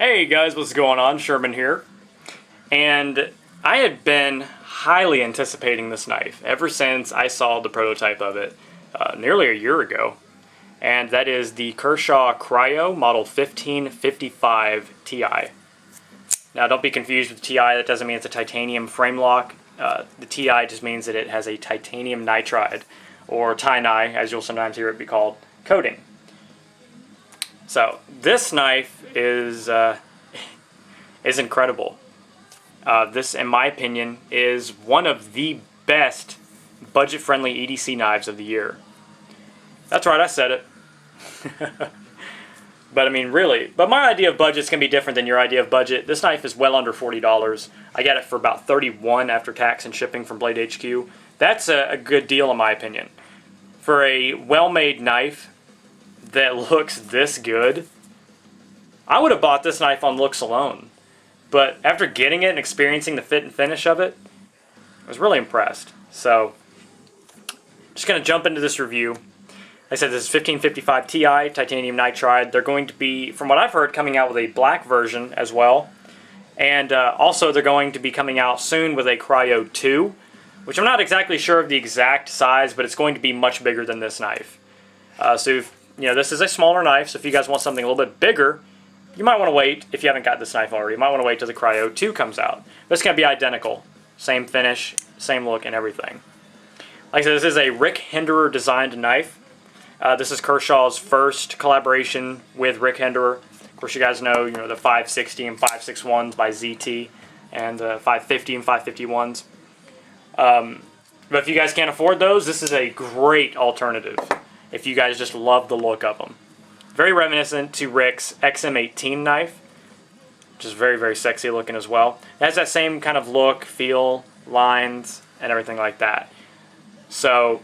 Hey guys, what's going on? Sherman here. And I had been highly anticipating this knife ever since I saw the prototype of it nearly a year ago. And that is the Kershaw Cryo Model 1555 Ti. Now don't be confused with Ti, that doesn't mean it's a titanium frame lock. The Ti just means that it has a titanium nitride, or Ti-Ni as you'll sometimes hear it be called, coating. So this knife is incredible. This, in my opinion, is one of the best budget-friendly EDC knives of the year. That's right, I said it. But I mean, really. But my idea of budget is going to be different than your idea of budget. This knife is well under $40. I got it for about $31 after tax and shipping from Blade HQ. That's a good deal in my opinion. For a well-made knife that looks this good, I would have bought this knife on looks alone. But after getting it and experiencing the fit and finish of it, I was really impressed. So, just going to jump into this review. Like I said, this is 1555 Ti, titanium nitride. They're going to be, from what I've heard, coming out with a black version as well. And also they're going to be coming out soon with a Cryo 2, which I'm not exactly sure of the exact size, but it's going to be much bigger than this knife. So, this is a smaller knife, so if you guys want something a little bit bigger, you might want to wait, if you haven't got this knife already, you might want to wait till the Cryo 2 comes out. But it's going to be identical. Same finish, same look, and everything. Like I said, this is a Rick Hinderer designed knife. This is Kershaw's first collaboration with Rick Hinderer. Of course, you guys know, the 560 and 561s by ZT, and the 550 and 551s. But if you guys can't afford those, this is a great alternative if you guys just love the look of them. Very reminiscent to Rick's XM18 knife, which is very, very sexy looking as well. It has that same kind of look, feel, lines, and everything like that. So,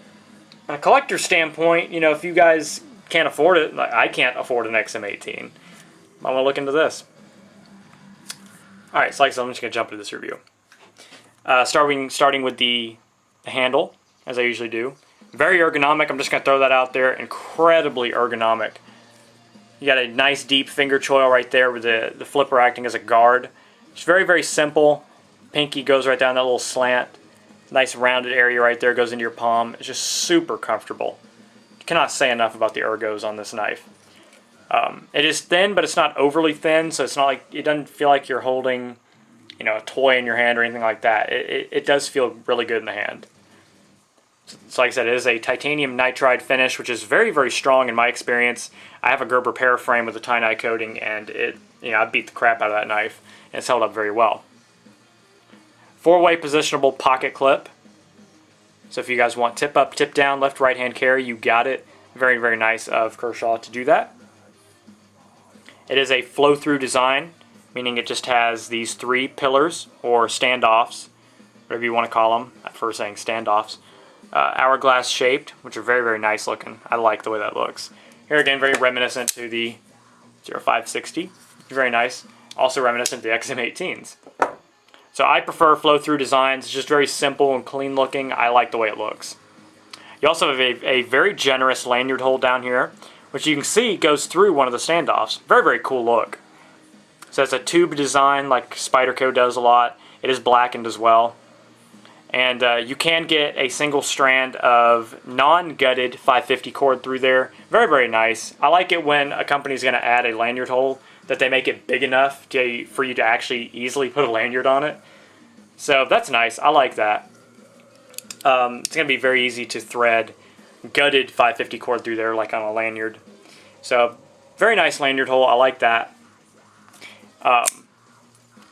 on a collector standpoint, if you guys can't afford it, like I can't afford an XM18, might want to look into this. Alright, so like I said, I'm just going to jump into this review. Starting with the handle, as I usually do. Very ergonomic, I'm just going to throw that out there. Incredibly ergonomic. You got a nice deep finger choil right there with the flipper acting as a guard. It's very, very simple. Pinky goes right down that little slant. Nice rounded area right there, goes into your palm. It's just super comfortable. Cannot say enough about the ergos on this knife. It is thin, but it's not overly thin, so it's not like, it doesn't feel like you're holding, a toy in your hand or anything like that. It does feel really good in the hand. So like I said, it is a titanium nitride finish, which is very, very strong in my experience. I have a Gerber paraframe with a Ti-Ni coating, and I beat the crap out of that knife, and it's held up very well. 4-way positionable pocket clip. So if you guys want tip up, tip down, left, right hand carry, you got it. Very, very nice of Kershaw to do that. It is a flow-through design, meaning it just has these 3 pillars, or standoffs, whatever you want to call them. I prefer saying standoffs. Hourglass shaped, which are very, very nice looking. I like the way that looks. Here again, very reminiscent to the 0560. Very nice. Also reminiscent to the XM18s. So I prefer flow-through designs. It's just very simple and clean looking. I like the way it looks. You also have a very generous lanyard hole down here, which you can see goes through one of the standoffs. Very, very cool look. So it's a tube design like Spyderco does a lot. It is blackened as well. And you can get a single strand of non-gutted 550 cord through there. Very, very nice. I like it when a company's going to add a lanyard hole that they make it big enough for you to actually easily put a lanyard on it. So that's nice. I like that. It's going to be very easy to thread gutted 550 cord through there like on a lanyard. So very nice lanyard hole. I like that.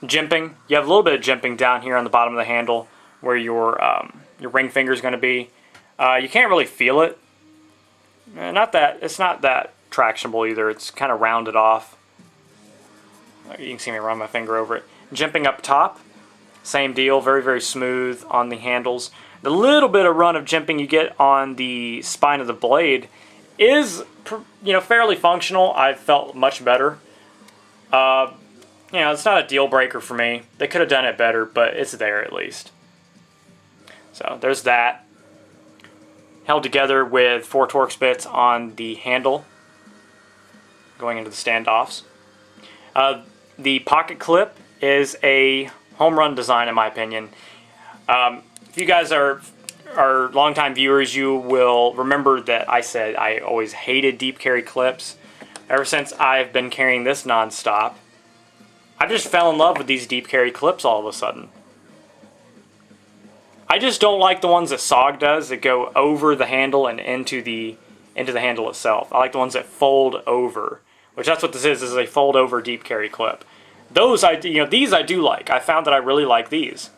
Jimping. You have a little bit of jimping down here on the bottom of the handle where your ring finger is going to be. You can't really feel it. It's not that tractionable either. It's kind of rounded off. You can see me run my finger over it. Jimping up top, same deal. Very, very smooth on the handles. The little bit of run of jimping you get on the spine of the blade is, fairly functional. I've felt much better. It's not a deal breaker for me. They could have done it better, but it's there at least. So there's that. Held together with 4 Torx bits on the handle going into the standoffs. the pocket clip is a home run design in my opinion. If you guys are longtime viewers, you will remember that I said I always hated deep carry clips. Ever since I've been carrying this nonstop, I just fell in love with these deep carry clips all of a sudden. I just don't like the ones that SOG does that go over the handle and into the handle itself. I like the ones that fold over, which that's what this is a fold over deep carry clip. These I do like. I found that I really like these.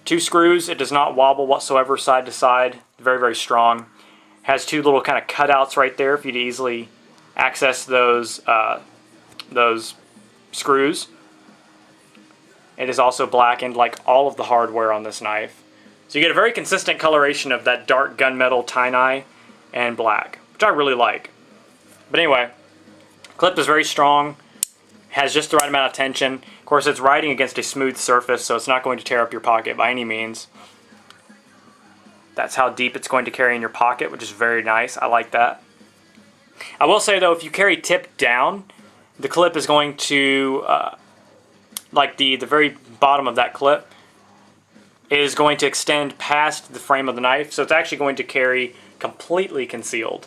2 screws. It does not wobble whatsoever side to side. Very, very strong. Has 2 little kind of cutouts right there for you to easily access those screws. It is also blackened like all of the hardware on this knife. So you get a very consistent coloration of that dark gunmetal tie-nye and black, which I really like. But anyway, clip is very strong. Has just the right amount of tension. Of course, it's riding against a smooth surface, so it's not going to tear up your pocket by any means. That's how deep it's going to carry in your pocket, which is very nice. I like that. I will say, though, if you carry tip down, the clip is going to, like the very bottom of that clip, is going to extend past the frame of the knife, so it's actually going to carry completely concealed.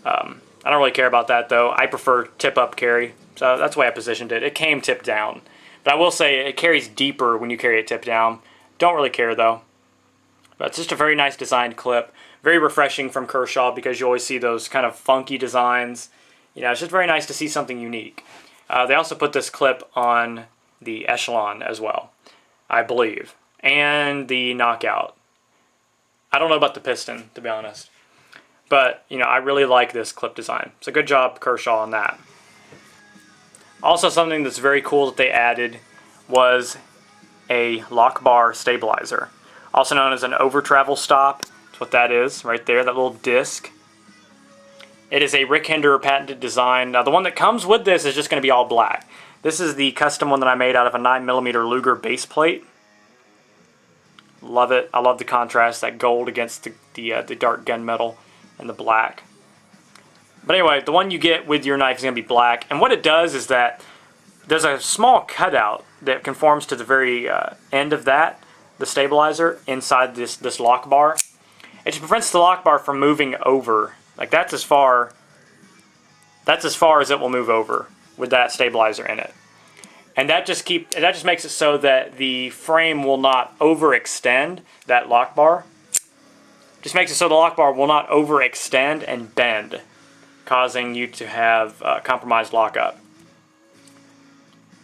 I don't really care about that, though. I prefer tip-up carry. So that's the way I positioned it. It came tip down. But I will say it carries deeper when you carry it tip down. Don't really care though. But it's just a very nice designed clip. Very refreshing from Kershaw because you always see those kind of funky designs. You know, it's just very nice to see something unique. They also put this clip on the Echelon as well, I believe. And the Knockout. I don't know about the Piston, to be honest. But, you know, I really like this clip design. So good job, Kershaw, on that. Also, something that's very cool that they added was a lock bar stabilizer, also known as an over travel stop. That's what that is right there, that little disc. It is a Rick Hinder patented design. Now, the one that comes with this is just going to be all black. This is the custom one that I made out of a 9mm Luger base plate. Love it. I love the contrast, that gold against the dark gunmetal and the black. But anyway, the one you get with your knife is going to be black. And what it does is that there's a small cutout that conforms to the very end of that, the stabilizer, inside this lock bar. It just prevents the lock bar from moving over. Like that's as far as it will move over with that stabilizer in it. And that just makes it so that the frame will not overextend that lock bar. Just makes it so the lock bar will not overextend and bend, causing you to have compromised lockup.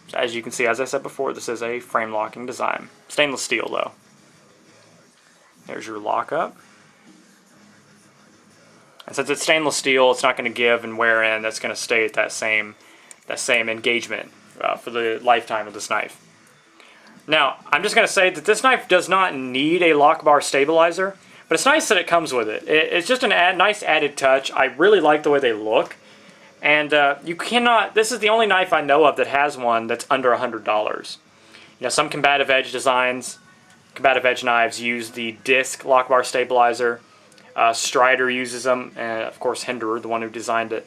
So as you can see, as I said before, this is a frame locking design. Stainless steel though. There's your lockup. And since it's stainless steel, it's not going to give and wear in. That's going to stay at that same engagement for the lifetime of this knife. Now, I'm just going to say that this knife does not need a lock bar stabilizer. But it's nice that it comes with it. It's just a nice added touch. I really like the way they look. And this is the only knife I know of that has one that's under $100. You know, some combative edge designs, combative edge knives use the disc lock bar stabilizer. Strider uses them, and of course Hinderer, the one who designed it.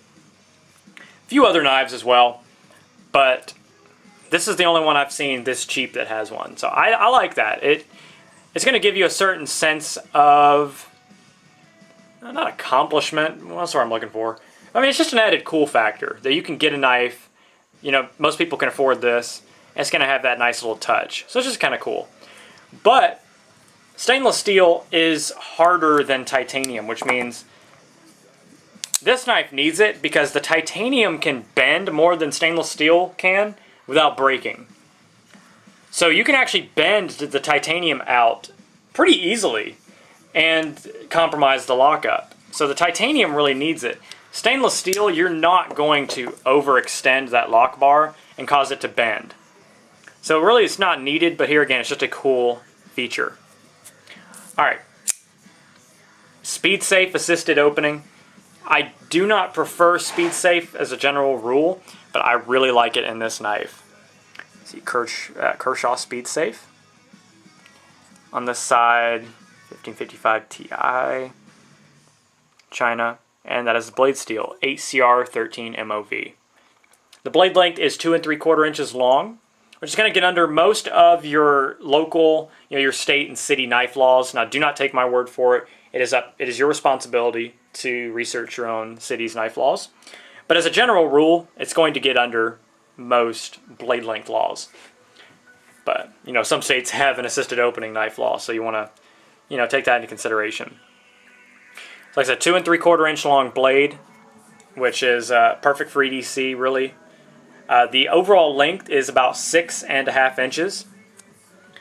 A few other knives as well, but this is the only one I've seen this cheap that has one. So I like that. It's going to give you a certain sense of, not accomplishment, that's what I'm looking for. I mean, it's just an added cool factor that you can get a knife, you know, most people can afford this, and it's going to have that nice little touch. So it's just kind of cool. But stainless steel is harder than titanium, which means this knife needs it because the titanium can bend more than stainless steel can without breaking. So you can actually bend the titanium out pretty easily and compromise the lockup. So the titanium really needs it. Stainless steel, you're not going to overextend that lock bar and cause it to bend. So really it's not needed, but here again, it's just a cool feature. Alright. Speed safe assisted opening. I do not prefer speed safe as a general rule, but I really like it in this knife. See Kershaw Speed Safe. On this side, 1555 Ti, China, and that is blade steel, 8CR13 MOV. The blade length is 2 3/4 inches long, which is going to get under most of your local, your state and city knife laws. Now, do not take my word for it. It is your responsibility to research your own city's knife laws. But as a general rule, it's going to get under most blade length laws. But, some states have an assisted opening knife law, so you want to, take that into consideration. So like I said, 2 3/4 inch long blade, which is perfect for EDC, really. The overall length is about 6.5 inches.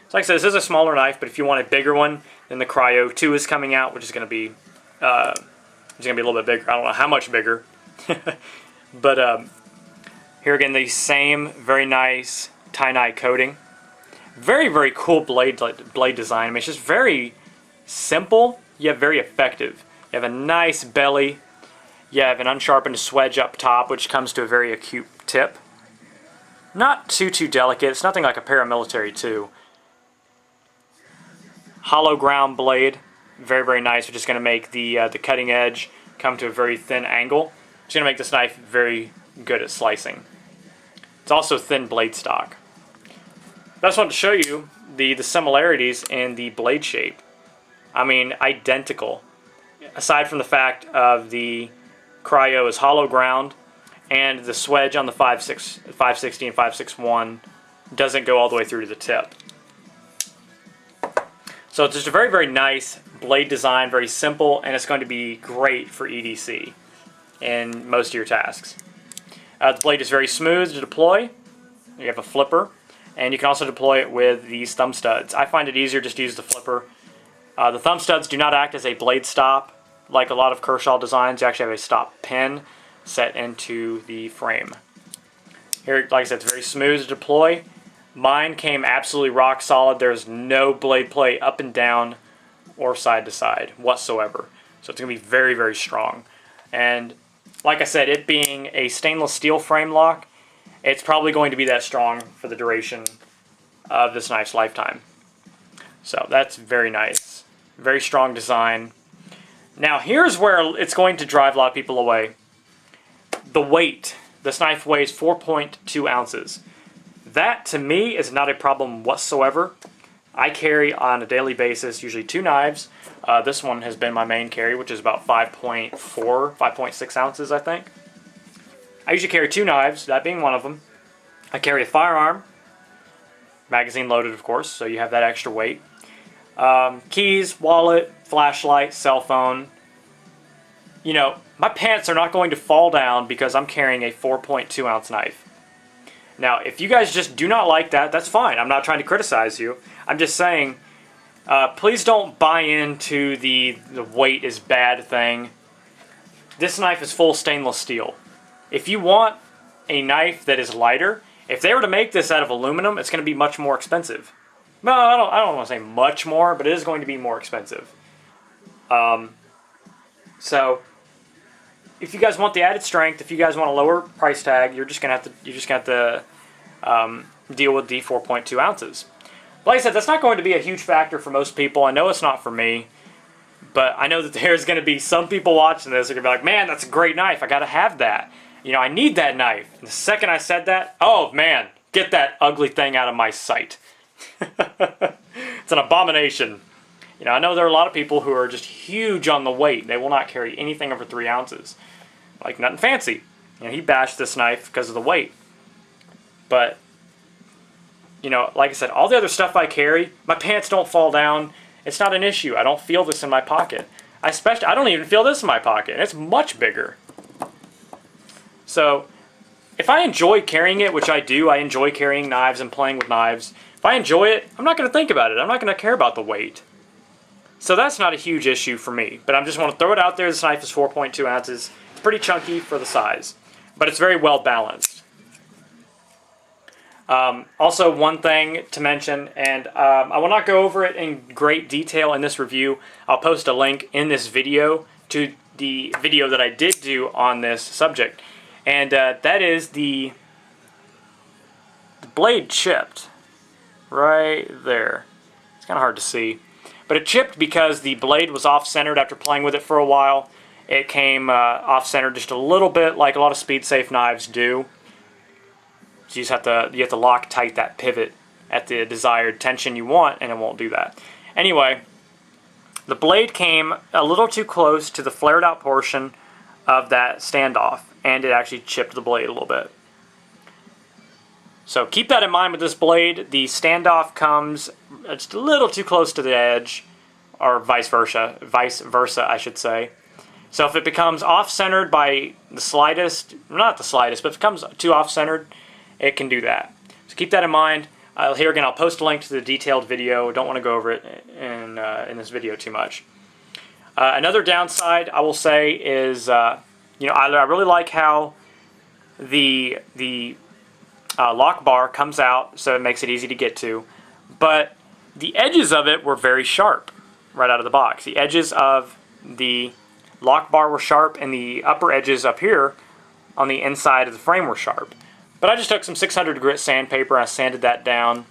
So like I said, this is a smaller knife, but if you want a bigger one, then the Cryo 2 is coming out, which is going to be a little bit bigger. I don't know how much bigger. But here again, the same very nice tie-dye coating. Very, very cool blade design. I mean, it's just very simple, yet very effective. You have a nice belly. You have an unsharpened swedge up top, which comes to a very acute tip. Not too delicate. It's nothing like a paramilitary 2. Hollow ground blade. Very, very nice, which is going to make the cutting edge come to a very thin angle. It's going to make this knife very good at slicing. It's also thin blade stock. But I just wanted to show you the similarities in the blade shape. I mean, identical. Aside from the fact of the Cryo is hollow ground, and the swedge on the 560 and 561 doesn't go all the way through to the tip. So it's just a very, very nice blade design, very simple, and it's going to be great for EDC in most of your tasks. The blade is very smooth to deploy. You have a flipper, and you can also deploy it with these thumb studs. I find it easier just to use the flipper. The thumb studs do not act as a blade stop like a lot of Kershaw designs. You actually have a stop pin set into the frame. Here, like I said, it's very smooth to deploy. Mine came absolutely rock solid. There's no blade play up and down or side to side whatsoever. So it's going to be very, very strong. And like I said, it being a stainless steel frame lock, it's probably going to be that strong for the duration of this knife's lifetime. So that's very nice. Very strong design. Now here's where it's going to drive a lot of people away. The weight. This knife weighs 4.2 ounces. That, to me, is not a problem whatsoever. I carry on a daily basis usually 2 knives. This one has been my main carry, which is about 5.4, 5.6 ounces, I think. I usually carry 2 knives, that being one of them. I carry a firearm, magazine loaded, of course, so you have that extra weight. Keys, wallet, flashlight, cell phone. My pants are not going to fall down because I'm carrying a 4.2 ounce knife. Now, if you guys just do not like that, that's fine. I'm not trying to criticize you. I'm just saying, please don't buy into the weight is bad thing. This knife is full stainless steel. If you want a knife that is lighter, if they were to make this out of aluminum, it's going to be much more expensive. Well, I don't want to say much more, but it is going to be more expensive. So, if you guys want the added strength, if you guys want a lower price tag, you're just gonna have to deal with the 4.2 ounces. But like I said, that's not going to be a huge factor for most people. I know it's not for me, but I know that there's going to be some people watching this who are going to be like, man, that's a great knife. I got to have that. I need that knife. And the second I said that, oh man, get that ugly thing out of my sight. It's an abomination. I know there are a lot of people who are just huge on the weight. They will not carry anything over 3 ounces. Like, nothing fancy. He bashed this knife because of the weight. But, like I said, all the other stuff I carry, my pants don't fall down. It's not an issue. I don't feel this in my pocket. I don't even feel this in my pocket. And it's much bigger. So, if I enjoy carrying it, which I do, I enjoy carrying knives and playing with knives. If I enjoy it, I'm not going to think about it. I'm not going to care about the weight. So that's not a huge issue for me. But I just want to throw it out there. This knife is 4.2 ounces. It's pretty chunky for the size. But it's very well balanced. Also, one thing to mention, and I will not go over it in great detail in this review. I'll post a link in this video to the video that I did do on this subject. And that is the blade chipped right there. It's kind of hard to see. But it chipped because the blade was off-centered after playing with it for a while. It came off-centered just a little bit, like a lot of speed-safe knives do. So you have to lock tight that pivot at the desired tension you want, and it won't do that. Anyway, the blade came a little too close to the flared out portion of that standoff, and it actually chipped the blade a little bit. So keep that in mind with this blade. The standoff comes just a little too close to the edge, or vice versa, I should say. So if it becomes off-centered by the slightest, not the slightest, but if it becomes too off-centered, it can do that. So keep that in mind. Here again, I'll post a link to the detailed video. Don't want to go over it in this video too much. Another downside I will say is, I really like how the lock bar comes out, so it makes it easy to get to. But the edges of it were very sharp right out of the box. The edges of the lock bar were sharp, and the upper edges up here on the inside of the frame were sharp. But I just took some 600 grit sandpaper, I sanded that down,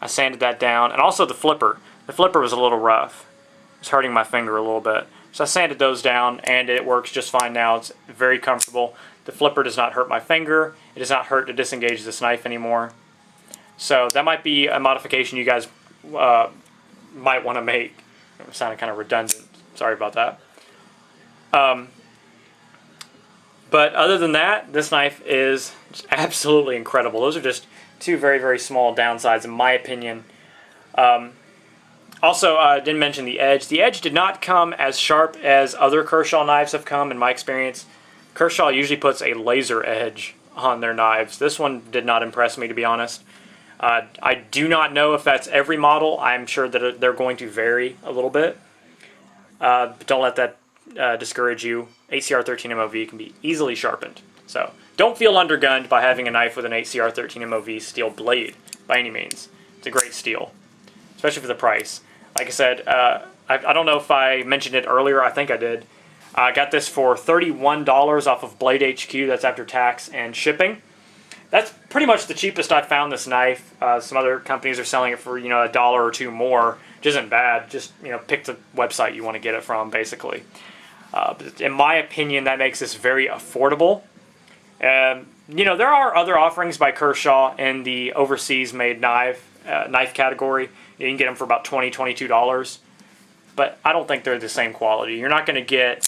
and also the flipper. The flipper was a little rough. It's hurting my finger a little bit. So I sanded those down, and it works just fine now. It's very comfortable. The flipper does not hurt my finger. It does not hurt to disengage this knife anymore. So that might be a modification you guys might want to make. It sounded kind of redundant. Sorry about that. But other than that, this knife is absolutely incredible. Those are just two very, very small downsides in my opinion. Also, I didn't mention the edge. The edge did not come as sharp as other Kershaw knives have come in my experience. Kershaw usually puts a laser edge on their knives. This one did not impress me, to be honest. I do not know if that's every model. I'm sure that they're going to vary a little bit. But don't let that discourage you. ACR13 MOV can be easily sharpened. So don't feel undergunned by having a knife with an ACR13 MOV steel blade by any means. It's a great steal, especially for the price. Like I said, I don't know if I mentioned it earlier. I think I did. I got this for $31 off of Blade HQ. That's after tax and shipping. That's pretty much the cheapest I found this knife. Some other companies are selling it for $1 or $2 more, which isn't bad. Just pick the website you want to get it from, basically. But in my opinion, that makes this very affordable. There are other offerings by Kershaw in the overseas made knife category. You can get them for about $20, $22. But I don't think they're the same quality. You're not going to get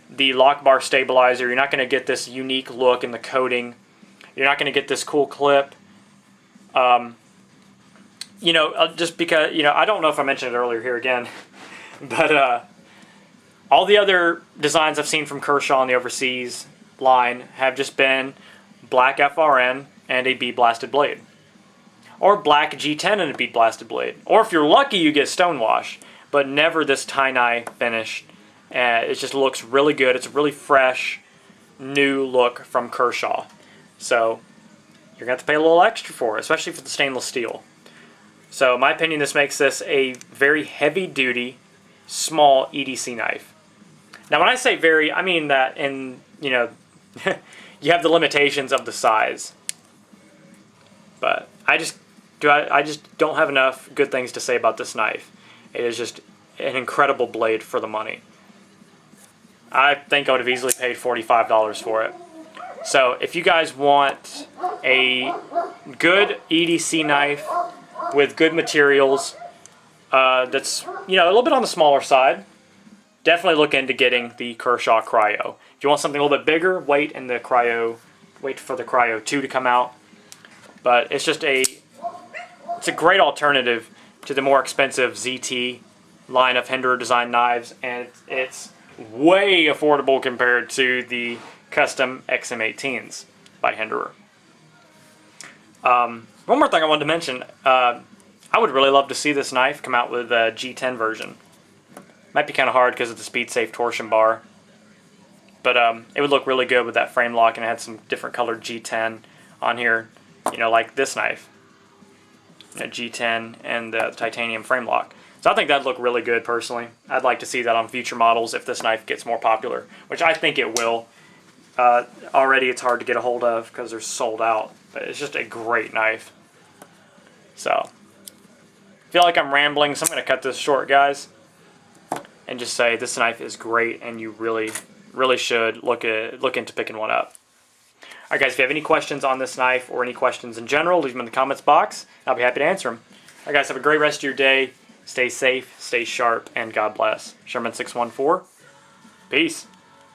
the lock bar stabilizer. You're not going to get this unique look in the coating. You're not going to get this cool clip. Just because, I don't know if I mentioned it earlier here again, but all the other designs I've seen from Kershaw on the overseas line have just been black FRN and a bead blasted blade. Or black G10 and a bead blasted blade. Or if you're lucky, you get stonewash, but never this tie-nye finish. It just looks really good. It's a really fresh, new look from Kershaw. So you're going to have to pay a little extra for it, especially for the stainless steel. So in my opinion, this makes this a very heavy-duty, small EDC knife. Now when I say very, I mean that in, you have the limitations of the size. But I just don't have enough good things to say about this knife. It is just an incredible blade for the money. I think I would have easily paid $45 for it. So if you guys want a good EDC knife with good materials that's a little bit on the smaller side, definitely look into getting the Kershaw Cryo. If you want something a little bit bigger, wait for the Cryo 2 to come out. But it's a great alternative to the more expensive ZT line of Hinderer design knives, and it's way affordable compared to the custom XM18s by Hinderer. One more thing I wanted to mention, I would really love to see this knife come out with a G10 version. Might be kind of hard because of the speed safe torsion bar, but it would look really good with that frame lock, and it had some different colored G10 on here, like this knife, G10 and the titanium frame lock. So I think that'd look really good personally. I'd like to see that on future models if this knife gets more popular, which I think it will. Already it's hard to get a hold of because they're sold out, but it's just a great knife. So, I feel like I'm rambling, so I'm going to cut this short, guys, and just say this knife is great, and you really, really should look into picking one up. Alright guys, if you have any questions on this knife or any questions in general, leave them in the comments box. I'll be happy to answer them. Alright guys, have a great rest of your day. Stay safe, stay sharp, and God bless. Sherman 614. Peace.